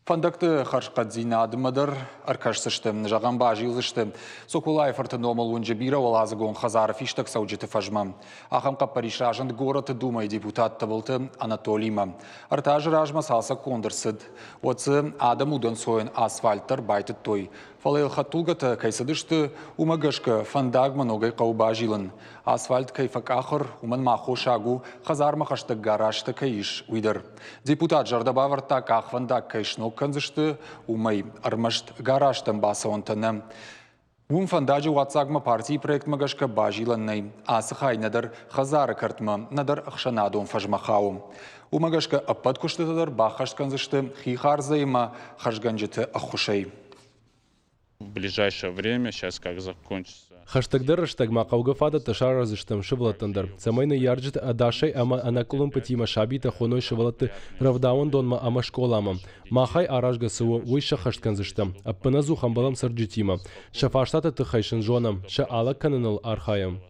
Фандакты харшқадзина адымадар аркашсышты, жағанба жылышты. Сокулаев артыномал унжабира олазыгон Хазаров иштак сауджеты фажма. Ахамқа паришажанд город думай депутат табылты Анатолийма. Артажы ражма салса кондырсыд. Оцы адам удан соен асфальттар байтыт той. Фалайл хаттулгата кайсадышты умагашка фандагман огай қауба жилын. Асфальт кайфак ахыр уман махо шагу Хазарма хаштаг гаражты кайиш уйдыр. Депутат жардабаварта ках фандак кайшнок канзышты умай армашт гаражтан баса онтаны. Фандаджи ватсагма партии проект магашка бажиланнай. Асыхай надар Хазары картма надар ахшанадон фажмахау. Умагашка аппаткуштыдыр бахашт канзышты хихарзайма хашганджеты ахушей. В ближайшее время, сейчас как закончится. Хаштагдыр штагма қауғафада ташар разыштым шывлаттандар. Самайны ярджит адашай ама анакулым патима шабита хоной шывлатты равдаун донма ама школама. Махай аражга сыву уйша хаштканзыштым. Аппаназу хамбалам сарджитима. Шафаштата тыхайшын жонам. Ша ала канынал архаям.